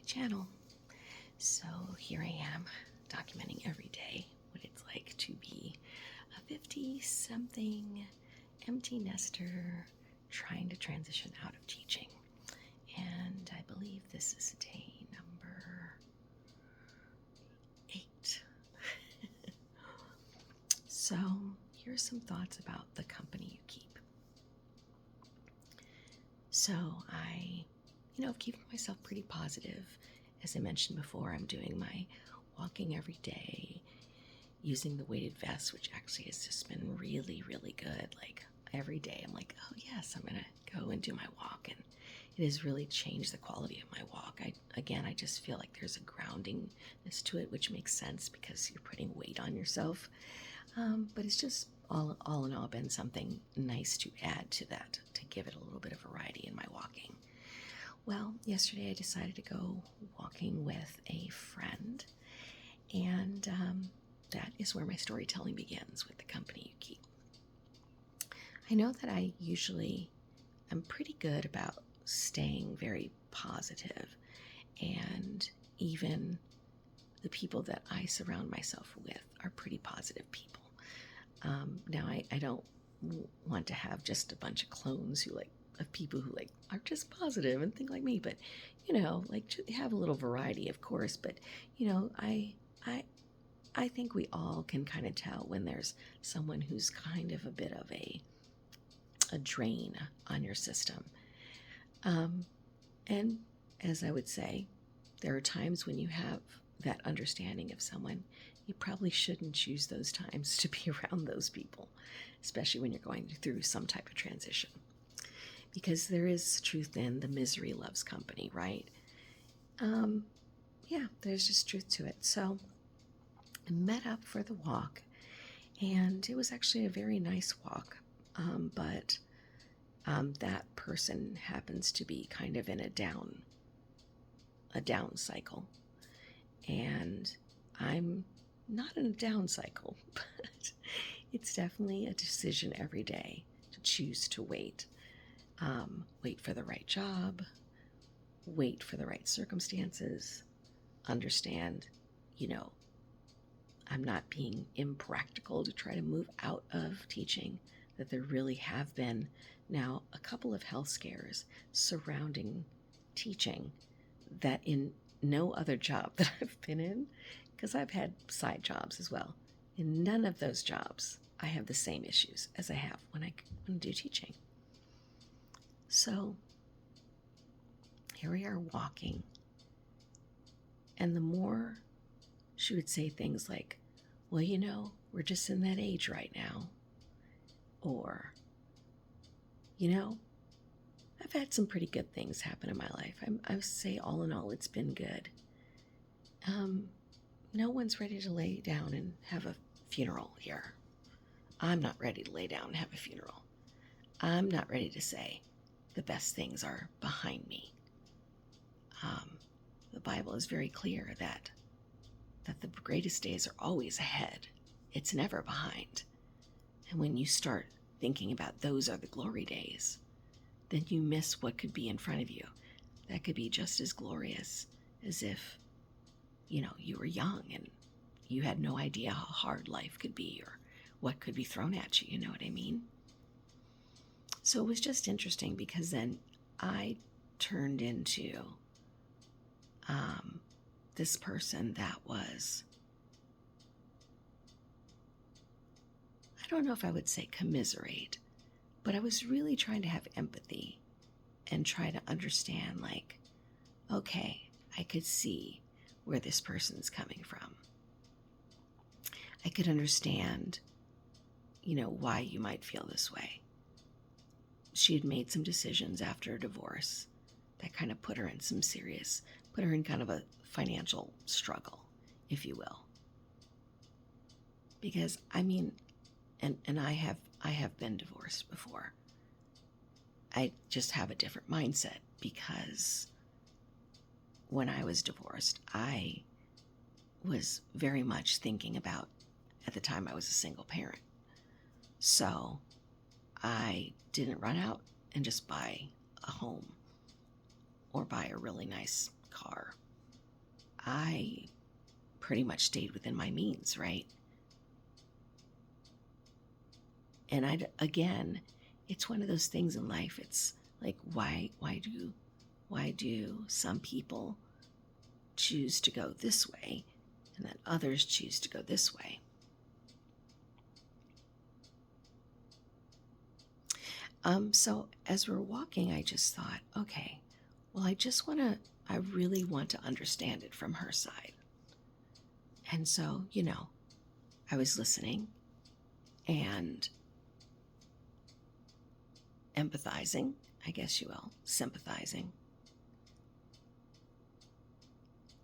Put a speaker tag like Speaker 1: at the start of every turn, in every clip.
Speaker 1: channel. So here I am documenting every day what it's like to be a 50-something empty nester trying to transition out of teaching. And I believe this is day number 8. So here's some thoughts about the company you keep. So I keeping myself pretty positive. As I mentioned before, I'm doing my walking every day using the weighted vest, which actually has just been really, really good. Like every day I'm like, oh yes, I'm gonna go and do my walk, and it has really changed the quality of my walk. I just feel like there's a groundingness to it, which makes sense because you're putting weight on yourself. But it's just all in all been something nice to add to that, to give it a little bit of variety in my walking. Well, yesterday I decided to go walking with a friend, and that is where my storytelling begins, with the company you keep. I know that I'm pretty good about staying very positive, and even the people that I surround myself with are pretty positive people. Now, I don't want to have just a bunch of clones of people who are just positive and think like me, but have a little variety, of course. But I think we all can kind of tell when there's someone who's kind of a bit of a drain on your system. And as I would say, there are times when you have that understanding of someone, you probably shouldn't choose those times to be around those people, especially when you're going through some type of transition. Because there is truth in the misery loves company, right? There's just truth to it. So I met up for the walk, and it was actually a very nice walk. But that person happens to be kind of in a down cycle. And I'm not in a down cycle, but it's definitely a decision every day to choose to wait. Wait for the right job, wait for the right circumstances, understand, I'm not being impractical to try to move out of teaching, that there really have been now a couple of health scares surrounding teaching that in no other job that I've been in, because I've had side jobs as well, in none of those jobs I have the same issues as I have when I do teaching. So here we are walking, and the more she would say things like, well, we're just in that age right now, or I've had some pretty good things happen in my life. I would say all in all, it's been good. No one's ready to lay down and have a funeral here. I'm not ready to lay down and have a funeral. I'm not ready to say the best things are behind me. The Bible is very clear that the greatest days are always ahead. It's never behind. And when you start thinking about those are the glory days, then you miss what could be in front of you. That could be just as glorious as if, you were young and you had no idea how hard life could be or what could be thrown at you, you know what I mean? So it was just interesting, because then I turned into this person that was, I don't know if I would say commiserate, but I was really trying to have empathy and try to understand, okay, I could see where this person's coming from. I could understand, why you might feel this way. She had made some decisions after a divorce that kind of put her in kind of a financial struggle, if you will. Because and I have been divorced before. I just have a different mindset, because when I was divorced, I was very much thinking about, at the time I was a single parent. So I didn't run out and just buy a home or buy a really nice car I pretty much stayed within my means, right? And again, it's one of those things in life. It's like, why do some people choose to go this way and then others choose to go this way? So as we're walking, I just thought, okay, well, I really want to understand it from her side. And so, I was listening and empathizing, I guess you will, sympathizing.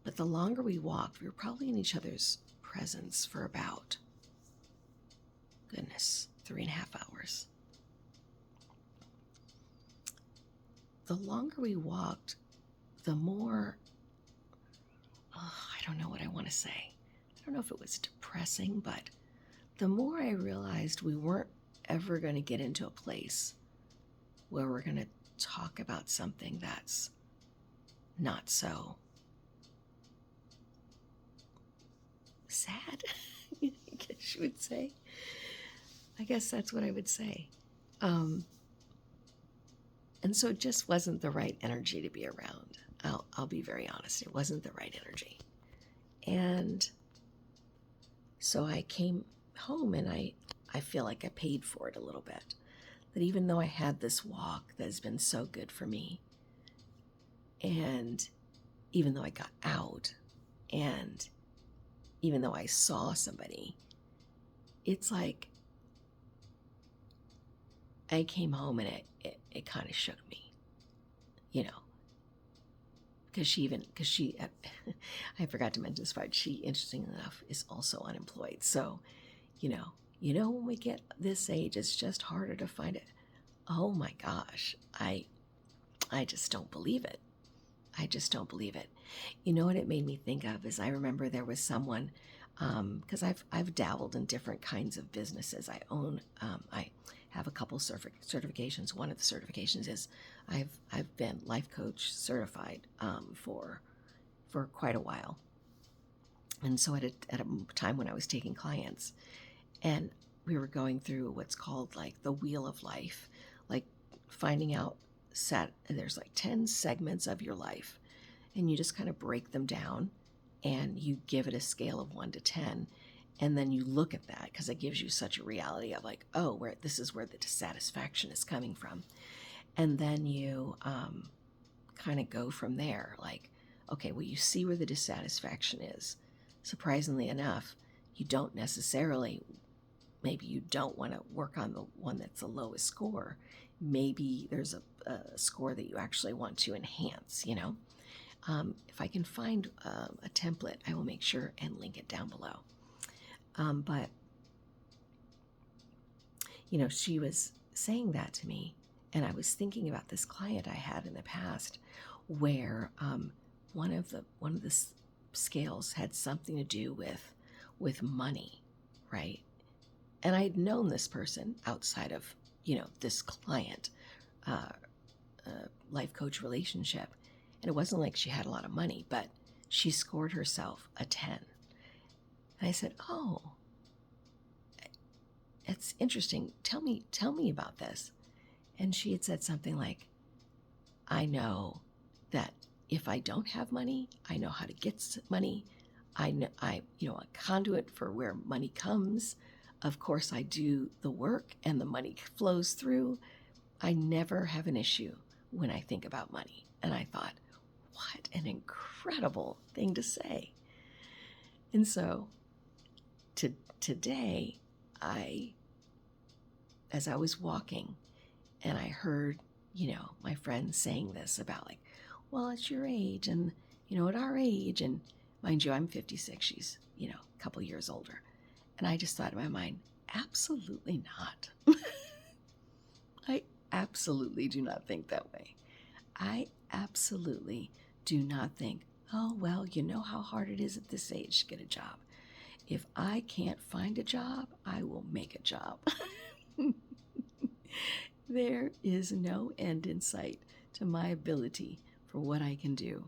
Speaker 1: But the longer we walked, we were probably in each other's presence for about, 3.5 hours. The longer we walked, the more, I don't know what I want to say. I don't know if it was depressing, but the more I realized we weren't ever going to get into a place where we're going to talk about something that's not so sad, I guess you would say. I guess that's what I would say. And so it just wasn't the right energy to be around. I'll be very honest. It wasn't the right energy. And so I came home and I feel like I paid for it a little bit. That even though I had this walk that has been so good for me, and even though I got out, and even though I saw somebody, it's like I came home and it kind of shook me, because she, I forgot to mention this part, she, interestingly enough, is also unemployed. So, when we get this age, it's just harder to find it. Oh my gosh, I just don't believe it. I just don't believe it. You know what it made me think of is I remember there was someone, because I've dabbled in different kinds of businesses. I have a couple certifications. One of the certifications is I've been life coach certified for quite a while. And so at a time when I was taking clients, and we were going through what's called like the wheel of life, like finding out there's like 10 segments of your life, and you just kind of break them down and you give it a scale of 1 to 10. And then you look at that because it gives you such a reality of like, oh, this is where the dissatisfaction is coming from. And then you kind of go from there. Like, okay, well, you see where the dissatisfaction is. Surprisingly enough, you don't necessarily, maybe you don't want to work on the one that's the lowest score. Maybe there's a score that you actually want to enhance, If I can find a template, I will make sure and link it down below. But, she was saying that to me, and I was thinking about this client I had in the past where one of the scales had something to do with money, right? And I'd known this person outside of, this client life coach relationship. And it wasn't like she had a lot of money, but she scored herself a 10. And I said, oh, it's interesting. Tell me about this. And she had said something like, I know that if I don't have money, I know how to get money. I know, a conduit for where money comes. Of course, I do the work and the money flows through. I never have an issue when I think about money. And I thought, what an incredible thing to say. And so today, as I was walking and I heard, my friend saying this about like, well, it's your age and, at our age, and mind you, I'm 56, she's, a couple years older. And I just thought in my mind, absolutely not. I absolutely do not think that way. I absolutely do not think, oh, well, you know how hard it is at this age to get a job. If I can't find a job, I will make a job. There is no end in sight to my ability for what I can do.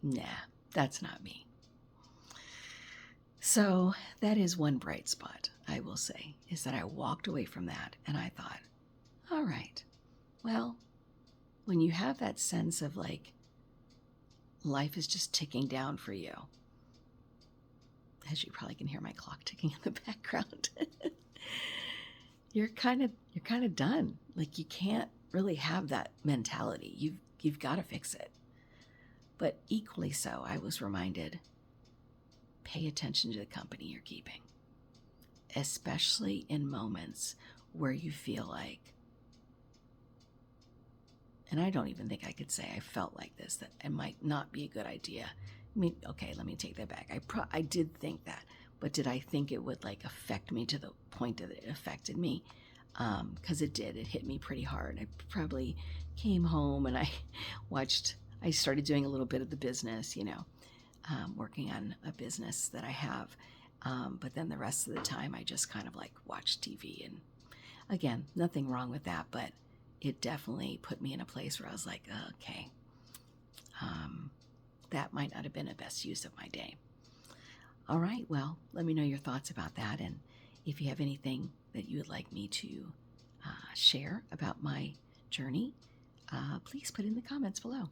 Speaker 1: Nah, that's not me. So that is one bright spot, I will say, is that I walked away from that and I thought, all right, well, when you have that sense of like life is just ticking down for you, as you probably can hear my clock ticking in the background, you're kind of done. Like you can't really have that mentality. You've got to fix it. But equally so, I was reminded, pay attention to the company you're keeping, especially in moments where you feel like, and I don't even think I could say I felt like this, that it might not be a good idea. I mean, okay, let me take that back. I did think that, but did I think it would like affect me to the point that it affected me? Because it did. It hit me pretty hard. I probably came home and I started doing a little bit of the business, working on a business that I have. But then the rest of the time I just kind of like watched TV. And again, nothing wrong with that, but it definitely put me in a place where I was like, okay, that might not have been the best use of my day. All right, well, let me know your thoughts about that. And if you have anything that you would like me to share about my journey, please put in the comments below.